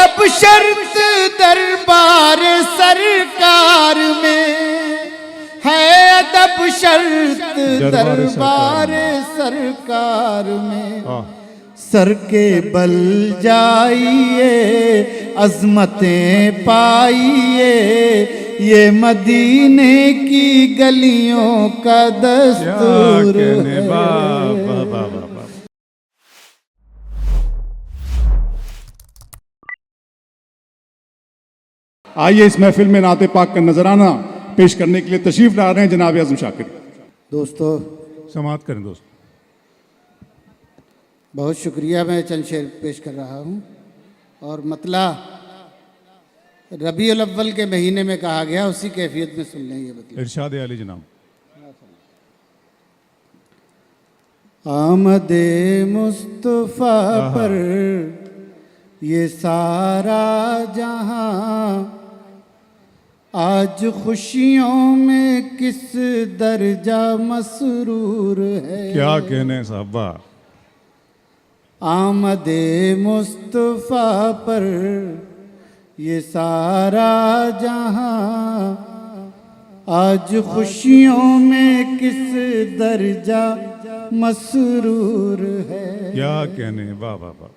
अदब शर्त दरबार सरकार में, है अदब शर्त दरबार सरकार में। सर के बल जाइए अज़मतें पाइए, ये मदीने की गलियों का दस्तूर है। आइए इस महफिल में नाते पाक का नजराना पेश करने के लिए तशरीफ ला रहे हैं जनाब आज़म शाकिर। दोस्तों समाअत करें दोस्त। बहुत शुक्रिया। मैं चंद शेर पेश कर रहा हूँ और मतला रबीउल अव्वल के महीने में कहा गया, उसी कैफियत में सुन लें ये मतलब। इरशाद अली जनाब। आमदे मुस्तफ़ा पर ये सारा जहां, आज खुशियों में किस दर्जा मसरूर है। क्या कहने साहबा। आमदे मुस्तफ़ा पर ये सारा जहां, आज खुशियों में किस दर्जा मसरूर है। क्या कहने वाह वाह वाह।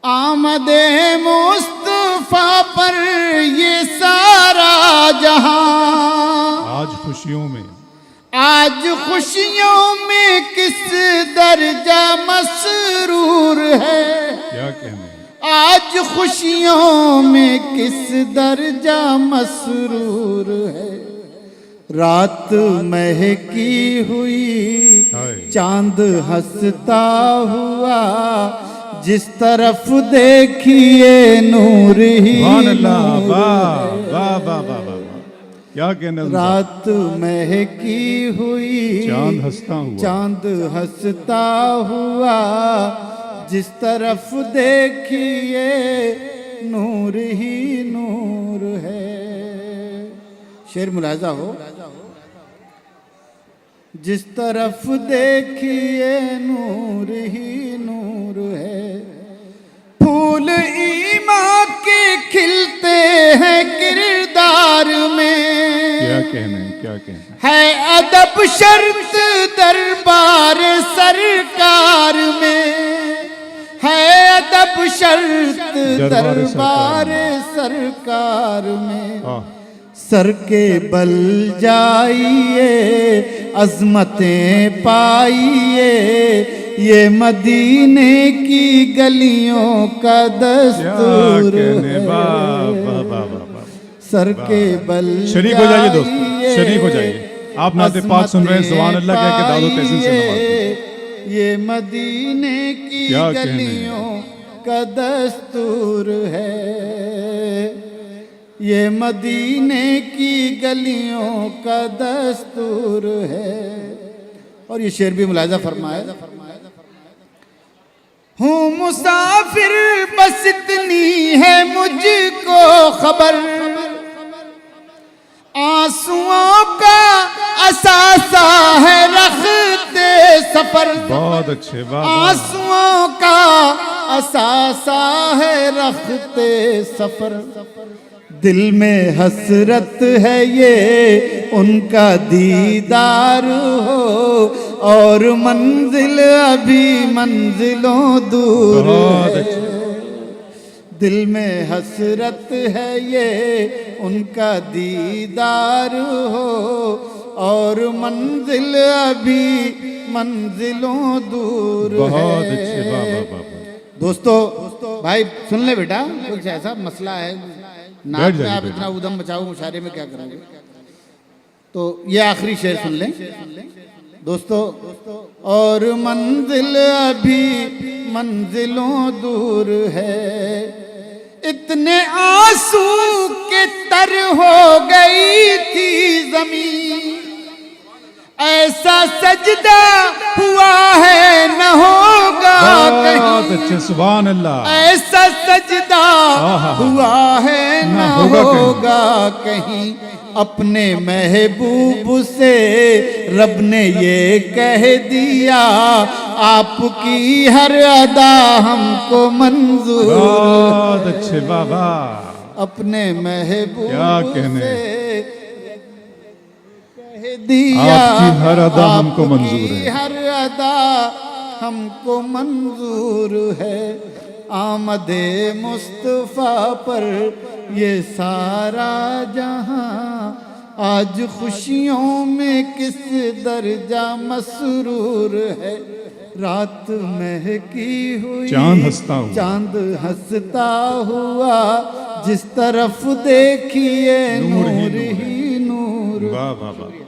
आमदे मुस्तफ़ा पर ये सारा जहां, आज खुशियों में, आज खुशियों में किस दर्जा मसरूर है। क्या कहने। आज खुशियों में किस दर्जा मसरूर है। रात महकी हुई चांद हंसता हुआ, जिस तरफ देखिए नूर ही नूर है। क्या कहने। रात महकी हुई चांद हंसता हुआ, जिस तरफ देखिए नूर ही नूर है। शेर मुलाजा हो। जिस तरफ देखिए नूर ही नूर है। फूल ईमान के खिलते हैं किरदार में, क्या कहने क्या कहने। है अदब शर्त दरबार सरकार में, है अदब शर्त दरबार सरकार में। सर के बल जाइए अज़मतें पाइए, ये मदीने की गलियों का दस्तूर है। सर के बल शरीक हो जाइए दोस्त, शरीक हो जाइए। आप नाते पाक सुन रहे हैं, सुभान अल्लाह कह के दादो तहसीन से नवाज़। ये मदीने की गलियों का दस्तूर है। ये मदीने की गलियों का दस्तूर है। और ये शेर भी मुलाजा फरमाया। हूँ मुसाफिर बस इतनी है मुझको खबर, आंसुओं का असासा है रखते सफर। बहुत अच्छे। आंसुओं का असासा है रखते सफर। दिल में हसरत है ये उनका दीदार हो, और मंजिल अभी मंजिलों दूर है। दिल में हसरत है ये उनका दीदार हो, और मंजिल अभी मंजिलों दूर है। बहुत अच्छे। दोस्तों भाई सुन ले बेटा, कुछ ऐसा मसला है नाच में आप इतना उदम मचाओ, मुशायरे में क्या करोगे। तो ये आखिरी शेर सुन लें दोस्तों। और मंजिल अभी मंजिलों दूर है, इतने आंसू के तर हो गई थी जमीन, ऐसा सजदा हुआ है न होगा कहीं। सुभान अल्लाह। ऐसा सजदा हुआ है न होगा कहीं। अपने महबूब से रब ने ये कह दिया, आपकी हर अदा हमको मंजूर। बहुत अच्छे, वाह वाह, अपने महबूब क्या कहने। से कह दिया, आपकी हर अदा हमको आपकी मंजूर है। हर अदा हमको मंजूर है। आमदे मुस्तफ़ा पर ये सारा जहां आज खुशियों में किस दर्जा मसरूर है। रात महकी हुई, चांद हंसता हुआ, चांद हंसता हुआ, जिस तरफ देखिए नूर ही नूर ही नूर। वाह वाह वाह।